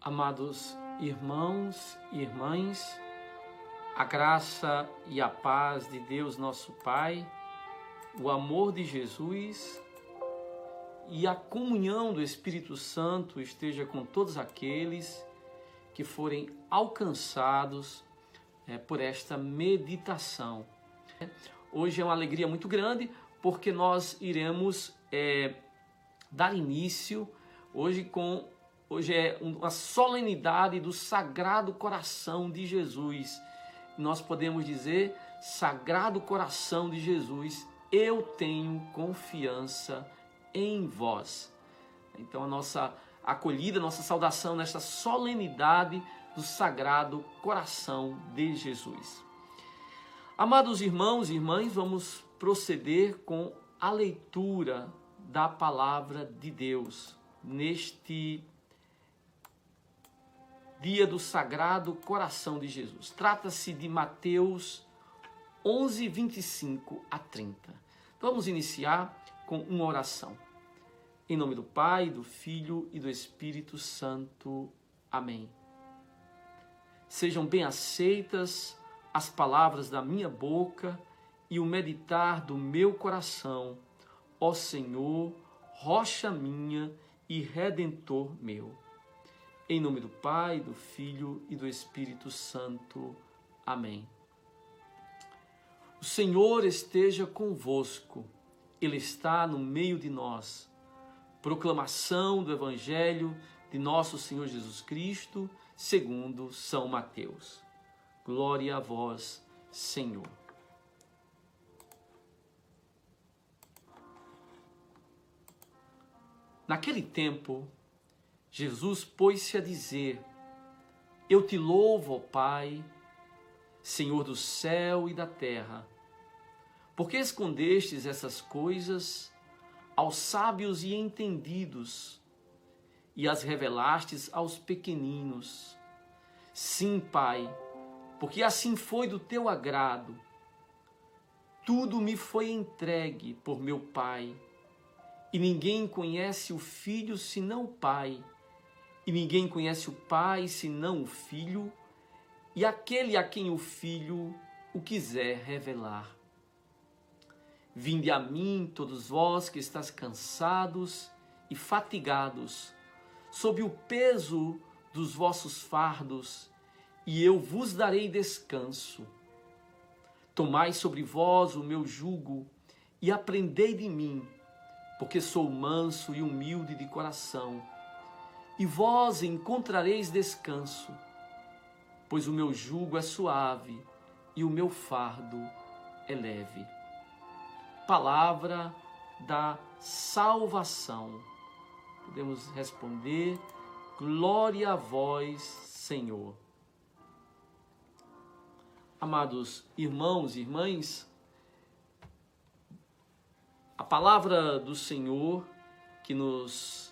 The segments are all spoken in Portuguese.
Amados irmãos e irmãs, a graça e a paz de Deus nosso Pai, o amor de Jesus e a comunhão do Espírito Santo esteja com todos aqueles que forem alcançados por esta meditação. Hoje é uma alegria muito grande porque nós iremos dar início Hoje é uma solenidade do Sagrado Coração de Jesus. Nós podemos dizer, Sagrado Coração de Jesus, eu tenho confiança em vós. Então a nossa acolhida, nossa saudação nesta solenidade do Sagrado Coração de Jesus. Amados irmãos e irmãs, vamos proceder com a leitura da Palavra de Deus neste dia do Sagrado Coração de Jesus. Trata-se de Mateus 11, 25 a 30. Vamos iniciar com uma oração. Em nome do Pai, do Filho e do Espírito Santo. Amém. Sejam bem aceitas as palavras da minha boca e o meditar do meu coração, ó Senhor, rocha minha e redentor meu. Em nome do Pai, do Filho e do Espírito Santo. Amém. O Senhor esteja convosco. Ele está no meio de nós. Proclamação do Evangelho de nosso Senhor Jesus Cristo, segundo São Mateus. Glória a vós, Senhor. Naquele tempo, Jesus pôs-se a dizer: Eu te louvo, ó Pai, Senhor do céu e da terra, porque escondestes essas coisas aos sábios e entendidos e as revelastes aos pequeninos. Sim, Pai, porque assim foi do teu agrado. Tudo me foi entregue por meu Pai, e ninguém conhece o Filho senão o Pai, e ninguém conhece o Pai senão o Filho, e aquele a quem o Filho o quiser revelar. Vinde a mim, todos vós que estáis cansados e fatigados, sob o peso dos vossos fardos, e eu vos darei descanso. Tomai sobre vós o meu jugo e aprendei de mim, porque sou manso e humilde de coração, e vós encontrareis descanso, pois o meu jugo é suave e o meu fardo é leve. Palavra da salvação. Podemos responder: glória a vós, Senhor. Amados irmãos e irmãs, a palavra do Senhor que nos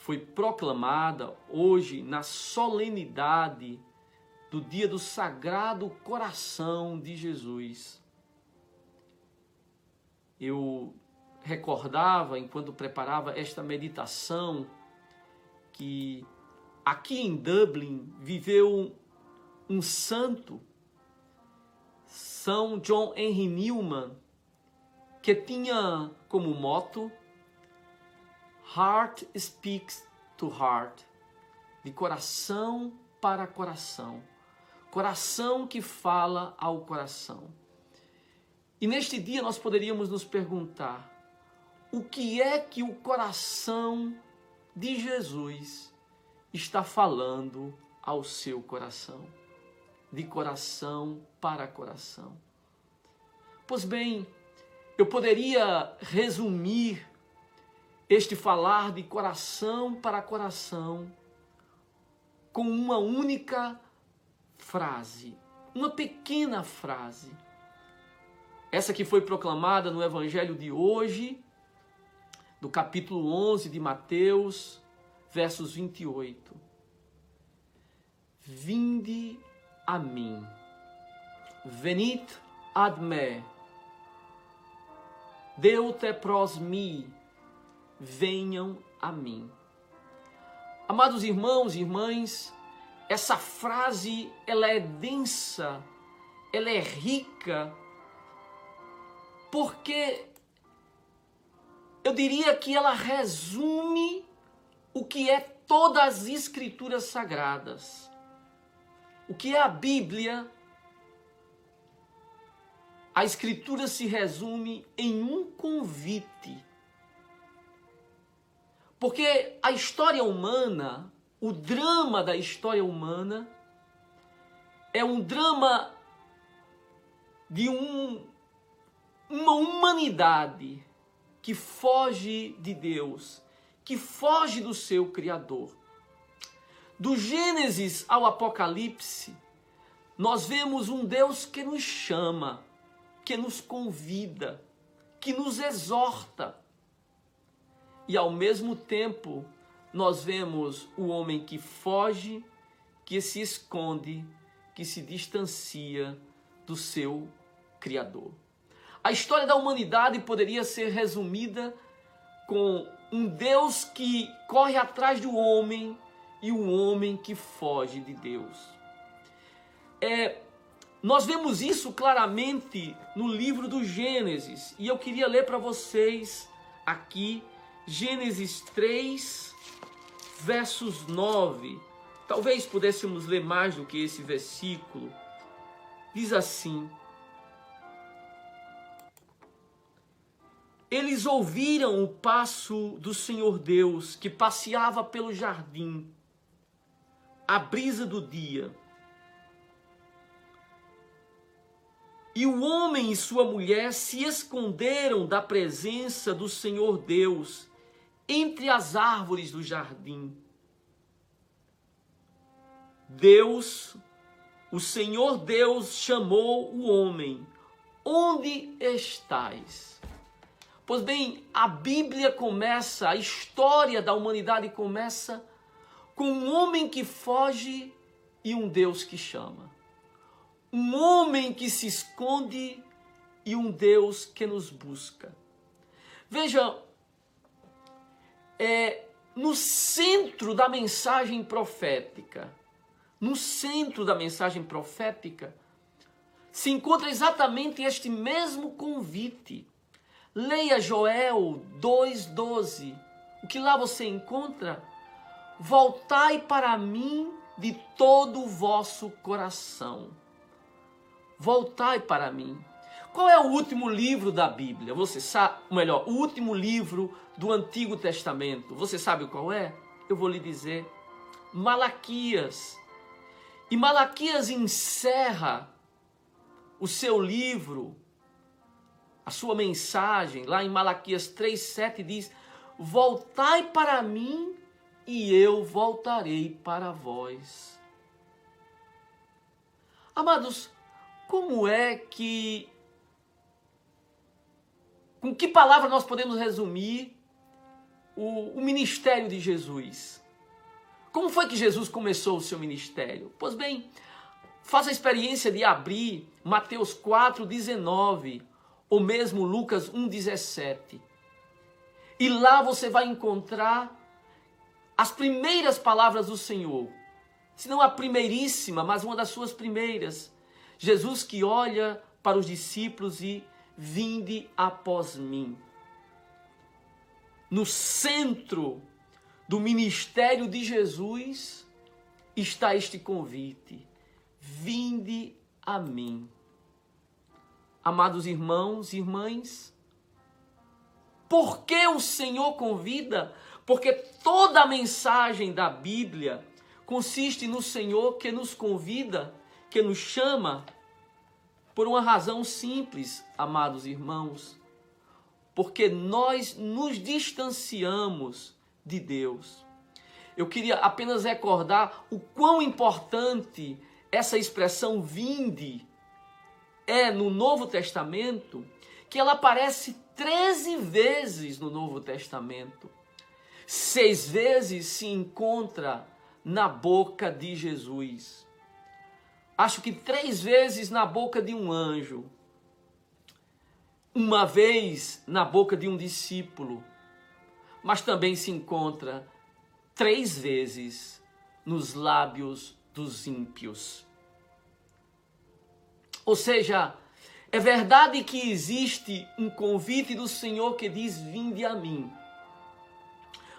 foi proclamada hoje na solenidade do dia do Sagrado Coração de Jesus. Eu recordava, enquanto preparava esta meditação, que aqui em Dublin viveu um santo, São John Henry Newman, que tinha como motto Heart speaks to heart, de coração para coração, coração que fala ao coração. E neste dia nós poderíamos nos perguntar: o que é que o coração de Jesus está falando ao seu coração? De coração para coração. Pois bem, eu poderia resumir este falar de coração para coração com uma única frase, uma pequena frase. Essa que foi proclamada no Evangelho de hoje, do capítulo 11 de Mateus, versos 28. Vinde a mim, venit ad me, deute pros mi, venham a mim. Amados irmãos e irmãs, essa frase, ela é densa, ela é rica, porque eu diria que ela resume o que é todas as Escrituras Sagradas. O que é a Bíblia? A Escritura se resume em um convite. Porque a história humana, o drama da história humana, é um drama de uma humanidade que foge de Deus, que foge do seu Criador. Do Gênesis ao Apocalipse, nós vemos um Deus que nos chama, que nos convida, que nos exorta. E ao mesmo tempo, nós vemos o homem que foge, que se esconde, que se distancia do seu Criador. A história da humanidade poderia ser resumida com um Deus que corre atrás do homem e um homem que foge de Deus. Nós vemos isso claramente no livro do Gênesis. E eu queria ler para vocês aqui Gênesis 3, versos 9. Talvez pudéssemos ler mais do que esse versículo. Diz assim: eles ouviram o passo do Senhor Deus, que passeava pelo jardim, à brisa do dia. E o homem e sua mulher se esconderam da presença do Senhor Deus entre as árvores do jardim. Deus, o Senhor Deus, chamou o homem: onde estás? Pois bem, a Bíblia começa, a história da humanidade começa com um homem que foge e um Deus que chama. Um homem que se esconde e um Deus que nos busca. Veja, no centro da mensagem profética, se encontra exatamente este mesmo convite. Leia Joel 2,12. O que lá você encontra? Voltai para mim de todo o vosso coração. Voltai para mim. Qual é o último livro da Bíblia? Você sabe, ou melhor, o último livro do Antigo Testamento. Você sabe qual é? Eu vou lhe dizer. Malaquias. E Malaquias encerra o seu livro, a sua mensagem, lá em Malaquias 3,7 diz: voltai para mim e eu voltarei para vós. Amados, como é que, com que palavra nós podemos resumir o ministério de Jesus? Como foi que Jesus começou o seu ministério? Pois bem, faça a experiência de abrir Mateus 4,19 ou mesmo Lucas 1,17. E lá você vai encontrar as primeiras palavras do Senhor. Se não a primeiríssima, mas uma das suas primeiras. Jesus que olha para os discípulos e: vinde após mim. No centro do ministério de Jesus está este convite: vinde a mim. Amados irmãos e irmãs, por que o Senhor convida? Porque toda a mensagem da Bíblia consiste no Senhor que nos convida, que nos chama, por uma razão simples, amados irmãos, porque nós nos distanciamos de Deus. Eu queria apenas recordar o quão importante essa expressão vinde é no Novo Testamento, que ela aparece 13 vezes no Novo Testamento. 6 vezes se encontra na boca de Jesus. Acho que 3 vezes na boca de um anjo. Uma vez na boca de um discípulo. Mas também se encontra 3 vezes nos lábios dos ímpios. Ou seja, é verdade que existe um convite do Senhor que diz: vinde a mim.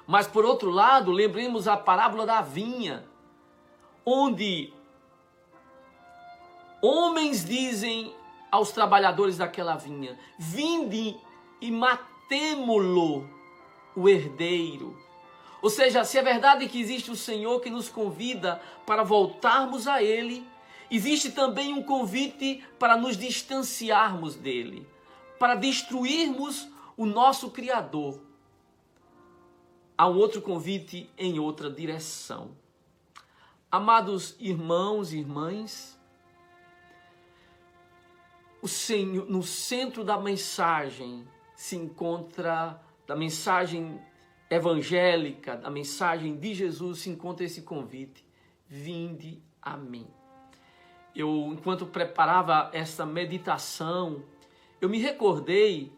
Mas por outro lado, lembremos a parábola da vinha, onde homens dizem aos trabalhadores daquela vinha: vinde e matemo-lo, o herdeiro. Ou seja, se é verdade que existe o Senhor que nos convida para voltarmos a Ele, existe também um convite para nos distanciarmos dele, para destruirmos o nosso Criador. Há um outro convite em outra direção. Amados irmãos e irmãs, o Senhor, no centro da mensagem se encontra, da mensagem evangélica, da mensagem de Jesus, se encontra esse convite: vinde a mim. Eu, enquanto preparava essa meditação, eu me recordei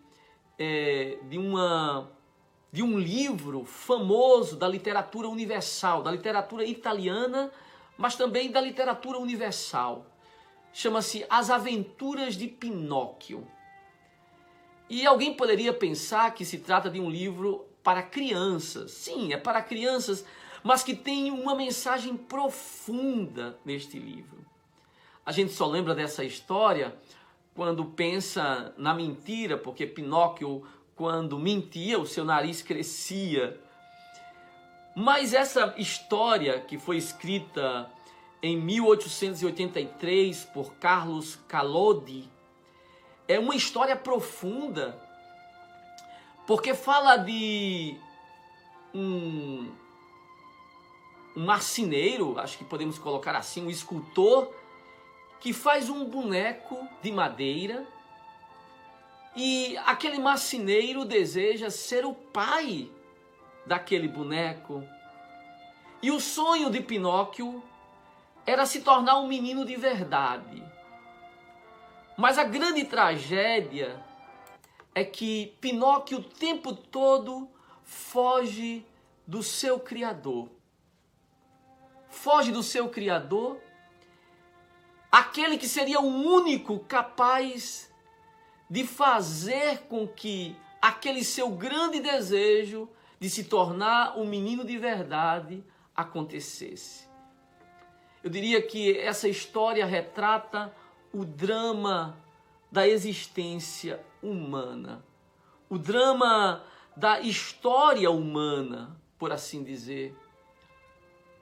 de um livro famoso da literatura universal, da literatura italiana, mas também da literatura universal. Chama-se As Aventuras de Pinóquio. E alguém poderia pensar que se trata de um livro para crianças. Sim, é para crianças, mas que tem uma mensagem profunda neste livro. A gente só lembra dessa história quando pensa na mentira, porque Pinóquio, quando mentia, o seu nariz crescia. Mas essa história, que foi escrita em 1883 por Carlos Collodi, é uma história profunda, porque fala de um marceneiro, acho que podemos colocar assim, um escultor, que faz um boneco de madeira, e aquele marceneiro deseja ser o pai daquele boneco. E o sonho de Pinóquio era se tornar um menino de verdade. Mas a grande tragédia é que Pinóquio o tempo todo foge do seu Criador. Foge do seu Criador, aquele que seria o único capaz de fazer com que aquele seu grande desejo de se tornar um menino de verdade acontecesse. Eu diria que essa história retrata o drama da existência humana, o drama da história humana, por assim dizer.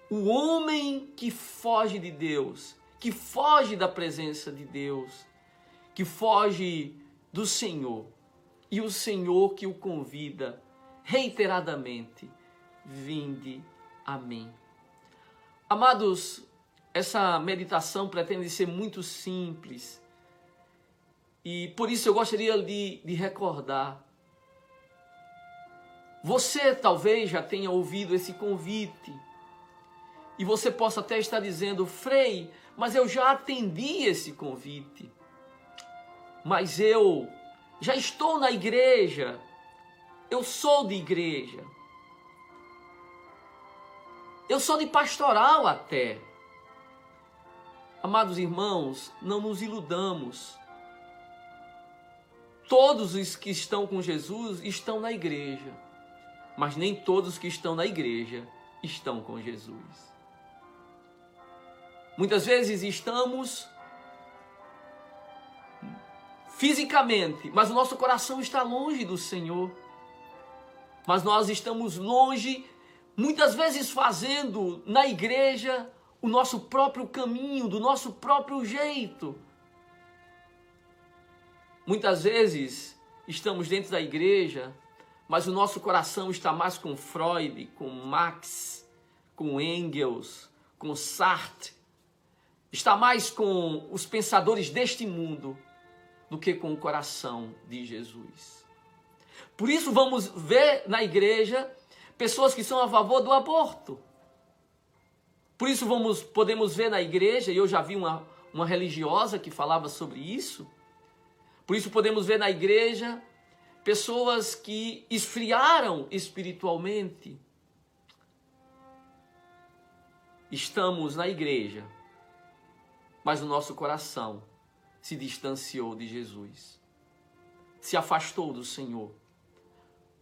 O homem que foge de Deus, que foge da presença de Deus, que foge do Senhor, e o Senhor que o convida reiteradamente: vinde a mim. Amados, essa meditação pretende ser muito simples, e por isso eu gostaria de recordar. Você talvez já tenha ouvido esse convite, e você possa até estar dizendo: Frei, mas eu já atendi esse convite. Mas eu já estou na igreja, eu sou de igreja, eu sou de pastoral até. Amados irmãos, não nos iludamos. Todos os que estão com Jesus estão na igreja, mas nem todos que estão na igreja estão com Jesus. Muitas vezes estamos fisicamente, mas o nosso coração está longe do Senhor. Mas nós estamos longe, muitas vezes fazendo na igreja o nosso próprio caminho, do nosso próprio jeito. Muitas vezes estamos dentro da igreja, mas o nosso coração está mais com Freud, com Marx, com Engels, com Sartre. Está mais com os pensadores deste mundo do que com o coração de Jesus. Por isso vamos ver na igreja pessoas que são a favor do aborto. Por isso podemos ver na igreja, e eu já vi uma religiosa que falava sobre isso. Por isso podemos ver na igreja pessoas que esfriaram espiritualmente. estamos na igreja, mas o nosso coração se distanciou de Jesus, se afastou do Senhor,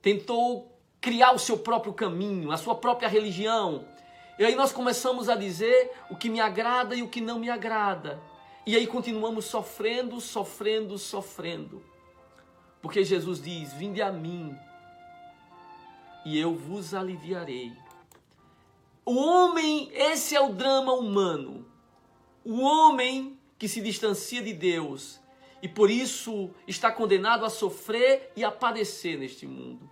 tentou criar o seu próprio caminho, a sua própria religião. E aí nós começamos a dizer o que me agrada e o que não me agrada. E aí continuamos sofrendo, sofrendo, sofrendo. Porque Jesus diz: vinde a mim e eu vos aliviarei. O homem, esse é o drama humano. O homem que se distancia de Deus e por isso está condenado a sofrer e a padecer neste mundo.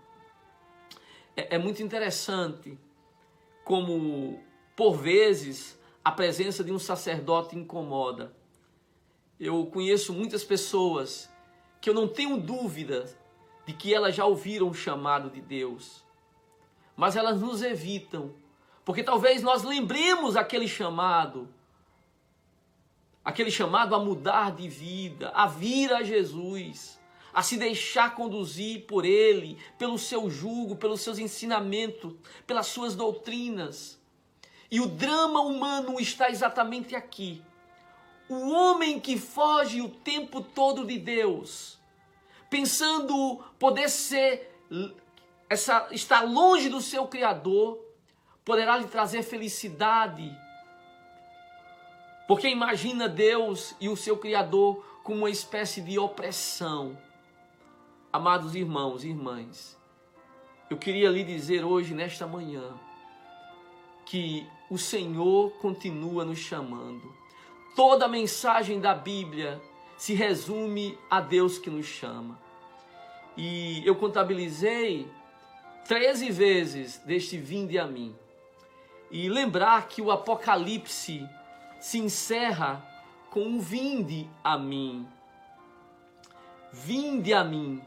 É muito interessante como, por vezes, a presença de um sacerdote incomoda. Eu conheço muitas pessoas que eu não tenho dúvida de que elas já ouviram o chamado de Deus, mas elas nos evitam, porque talvez nós lembremos aquele chamado a mudar de vida, a vir a Jesus, a se deixar conduzir por Ele, pelo seu jugo, pelos seus ensinamentos, pelas suas doutrinas. E o drama humano está exatamente aqui. O homem que foge o tempo todo de Deus, pensando poder estar longe do seu Criador, poderá lhe trazer felicidade, porque imagina Deus e o seu Criador como uma espécie de opressão. Amados irmãos e irmãs, eu queria lhe dizer hoje, nesta manhã, que o Senhor continua nos chamando. Toda a mensagem da Bíblia se resume a Deus que nos chama. E eu contabilizei 13 vezes deste vinde a mim. E lembrar que o Apocalipse se encerra com um vinde a mim. Vinde a mim.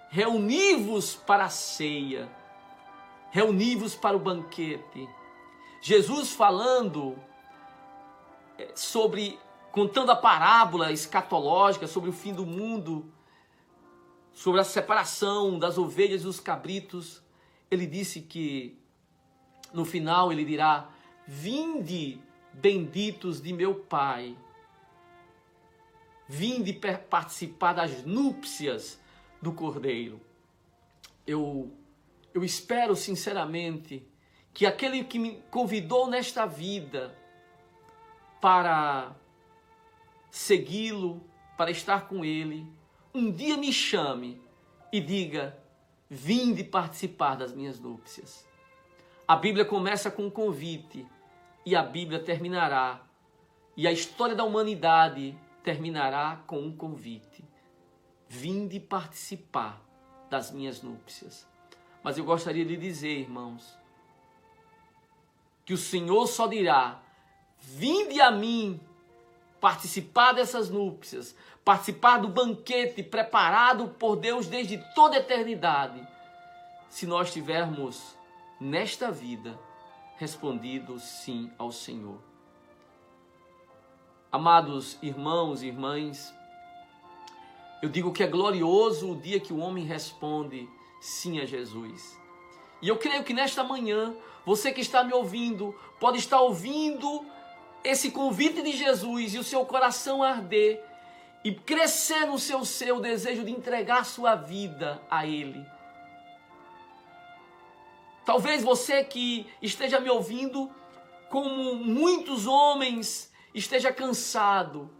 Reuni-vos para a ceia. Reuni-vos para o banquete. Jesus falando contando a parábola escatológica sobre o fim do mundo, sobre a separação das ovelhas e dos cabritos, ele disse que no final ele dirá: vinde, benditos de meu Pai, vinde participar das núpcias do Cordeiro. Eu espero sinceramente que aquele que me convidou nesta vida para segui-lo, para estar com ele, um dia me chame e diga: vinde participar das minhas núpcias. A Bíblia começa com um convite e a Bíblia terminará, e a história da humanidade terminará com um convite: vinde participar das minhas núpcias. Mas eu gostaria de dizer, irmãos, que o Senhor só dirá: vinde a mim participar dessas núpcias, participar do banquete preparado por Deus desde toda a eternidade, se nós tivermos nesta vida respondido sim ao Senhor. Amados irmãos e irmãs, eu digo que é glorioso o dia que o homem responde sim a Jesus. E eu creio que nesta manhã, você que está me ouvindo, pode estar ouvindo esse convite de Jesus e o seu coração arder e crescer no seu o desejo de entregar sua vida a Ele. Talvez você que esteja me ouvindo, como muitos homens, esteja cansado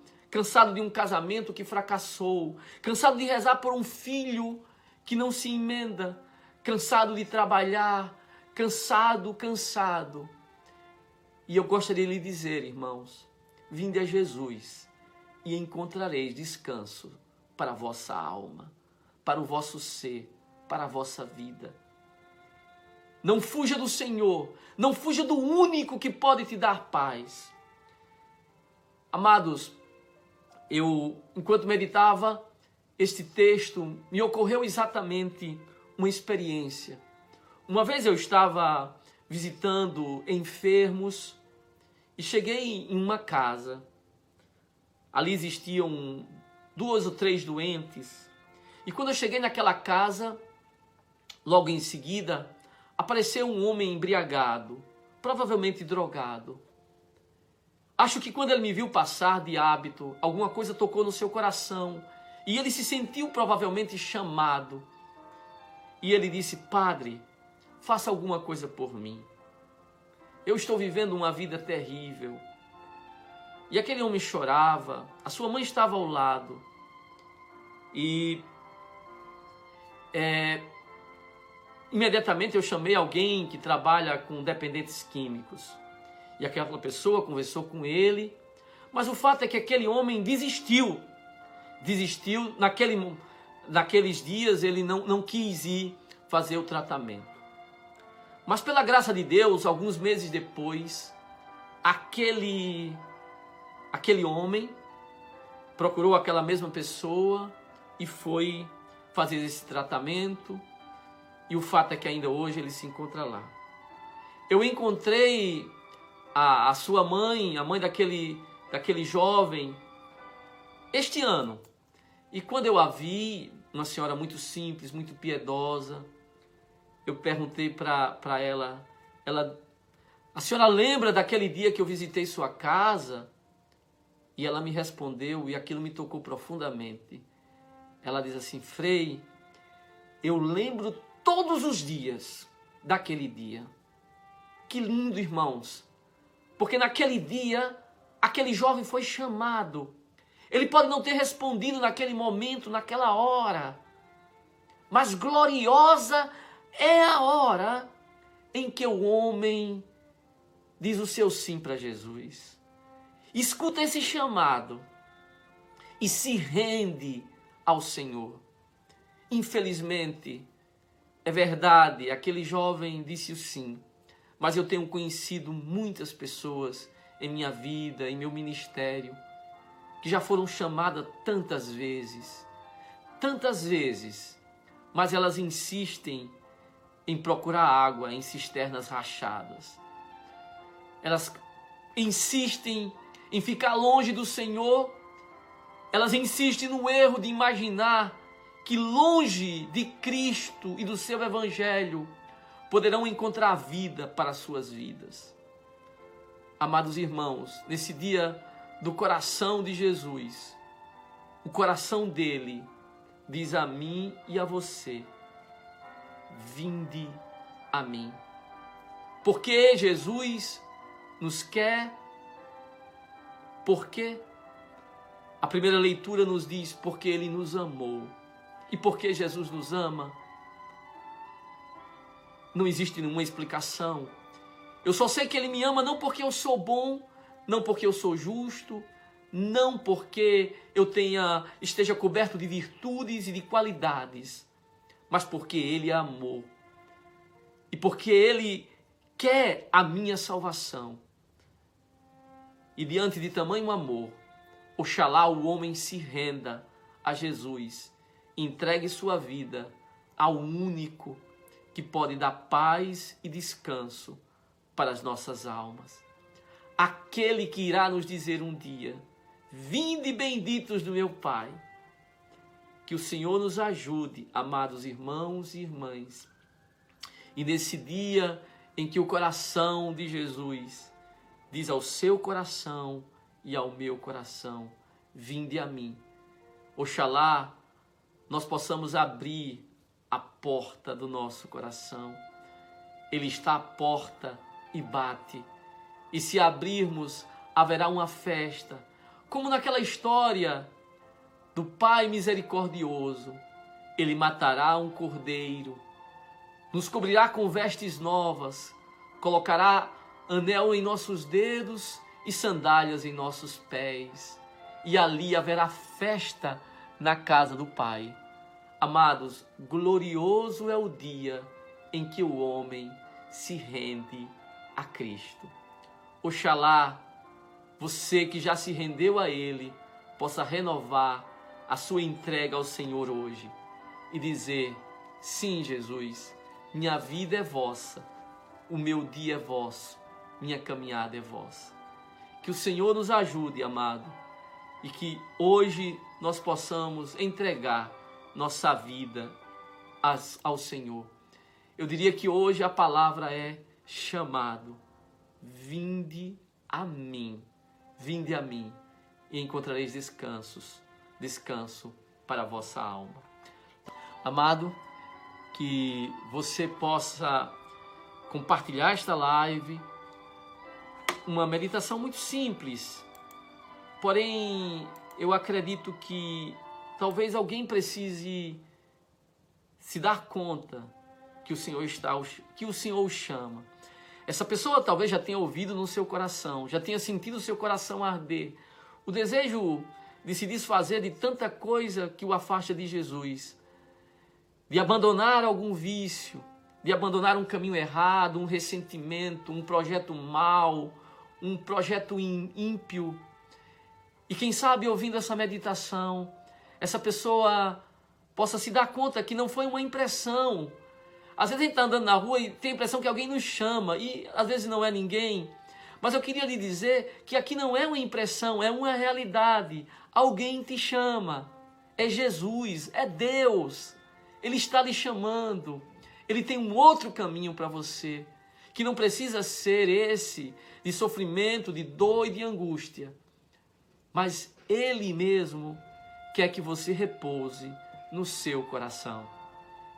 de um casamento que fracassou, cansado de rezar por um filho que não se emenda, cansado de trabalhar, cansado. E eu gostaria de lhe dizer, irmãos, vinde a Jesus e encontrareis descanso para a vossa alma, para o vosso ser, para a vossa vida. Não fuja do Senhor, não fuja do único que pode te dar paz. Amados, enquanto meditava este texto, me ocorreu exatamente uma experiência. Uma vez eu estava visitando enfermos e cheguei em uma casa. Ali existiam 2 ou 3 doentes. E quando eu cheguei naquela casa, logo em seguida, apareceu um homem embriagado, provavelmente drogado. Acho que quando ele me viu passar de hábito, alguma coisa tocou no seu coração e ele se sentiu provavelmente chamado. E ele disse: Padre, faça alguma coisa por mim. Eu estou vivendo uma vida terrível. E aquele homem chorava, a sua mãe estava ao lado. E imediatamente eu chamei alguém que trabalha com dependentes químicos. E aquela pessoa conversou com ele. Mas o fato é que aquele homem desistiu. Desistiu, naqueles dias ele não quis ir fazer o tratamento. Mas pela graça de Deus, alguns meses depois, aquele homem procurou aquela mesma pessoa e foi fazer esse tratamento. E o fato é que ainda hoje ele se encontra lá. Eu encontrei a sua mãe, a mãe daquele jovem, este ano. E quando eu a vi, uma senhora muito simples, muito piedosa, eu perguntei para ela, a senhora lembra daquele dia que eu visitei sua casa? E ela me respondeu, e aquilo me tocou profundamente. Ela diz assim: Frei, eu lembro todos os dias daquele dia. Que lindo, irmãos. Porque naquele dia, aquele jovem foi chamado. Ele pode não ter respondido naquele momento, naquela hora. Mas gloriosa é a hora em que o homem diz o seu sim para Jesus. Escuta esse chamado e se rende ao Senhor. Infelizmente, é verdade, aquele jovem disse o sim. Mas eu tenho conhecido muitas pessoas em minha vida, em meu ministério, que já foram chamadas tantas vezes, mas elas insistem em procurar água em cisternas rachadas. Elas insistem em ficar longe do Senhor. Elas insistem no erro de imaginar que longe de Cristo e do seu Evangelho poderão encontrar vida para as suas vidas. Amados irmãos, nesse dia do coração de Jesus, o coração dele diz a mim e a você: vinde a mim. Porque Jesus nos quer. Por quê? A primeira leitura nos diz: porque ele nos amou. E porque Jesus nos ama, não existe nenhuma explicação. Eu só sei que ele me ama não porque eu sou bom, não porque eu sou justo, não porque eu esteja coberto de virtudes e de qualidades, mas porque ele amou. E porque ele quer a minha salvação. E diante de tamanho amor, oxalá o homem se renda a Jesus, entregue sua vida ao único que pode dar paz e descanso para as nossas almas. Aquele que irá nos dizer um dia: vinde benditos do meu Pai. Que o Senhor nos ajude, amados irmãos e irmãs. E nesse dia em que o coração de Jesus diz ao seu coração e ao meu coração: vinde a mim. Oxalá nós possamos abrir a porta do nosso coração. Ele está à porta e bate. E se abrirmos, haverá uma festa. Como naquela história do Pai misericordioso. Ele matará um cordeiro, nos cobrirá com vestes novas, colocará anel em nossos dedos e sandálias em nossos pés. E ali haverá festa na casa do Pai. Amados, glorioso é o dia em que o homem se rende a Cristo. Oxalá você que já se rendeu a Ele possa renovar a sua entrega ao Senhor hoje e dizer: sim, Jesus, minha vida é vossa, o meu dia é vosso, minha caminhada é vossa. Que o Senhor nos ajude, amado, e que hoje nós possamos entregar nossa vida ao Senhor. Eu diria que hoje a palavra é chamado. Vinde a mim. vinde a mim e encontrareis descanso para a vossa alma. Amado, que você possa compartilhar esta live, uma meditação muito simples, porém eu acredito que talvez alguém precise se dar conta que o Senhor o chama. Essa pessoa talvez já tenha ouvido no seu coração, já tenha sentido o seu coração arder, o desejo de se desfazer de tanta coisa que o afasta de Jesus, de abandonar algum vício, de abandonar um caminho errado, um ressentimento, um projeto mau, um projeto ímpio. E quem sabe, ouvindo essa meditação, essa pessoa possa se dar conta que não foi uma impressão. Às vezes a gente está andando na rua e tem a impressão que alguém nos chama, e às vezes não é ninguém. Mas eu queria lhe dizer que aqui não é uma impressão, é uma realidade. Alguém te chama. É Jesus, é Deus. Ele está lhe chamando. Ele tem um outro caminho para você, que não precisa ser esse de sofrimento, de dor e de angústia. Mas Ele mesmo quer que você repouse no seu coração.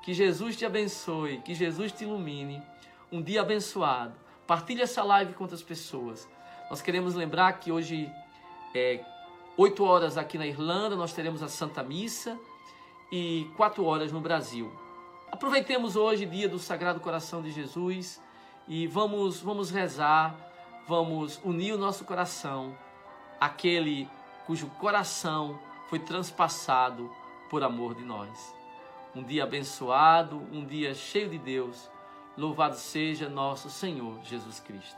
Que Jesus te abençoe, que Jesus te ilumine. Um dia abençoado. Partilhe essa live com outras pessoas. Nós queremos lembrar que hoje, 8 horas aqui na Irlanda, nós teremos a Santa Missa e 4 horas no Brasil. Aproveitemos hoje, dia do Sagrado Coração de Jesus, e vamos rezar, vamos unir o nosso coração àquele cujo coração foi transpassado por amor de nós. Um dia abençoado, um dia cheio de Deus. Louvado seja nosso Senhor Jesus Cristo.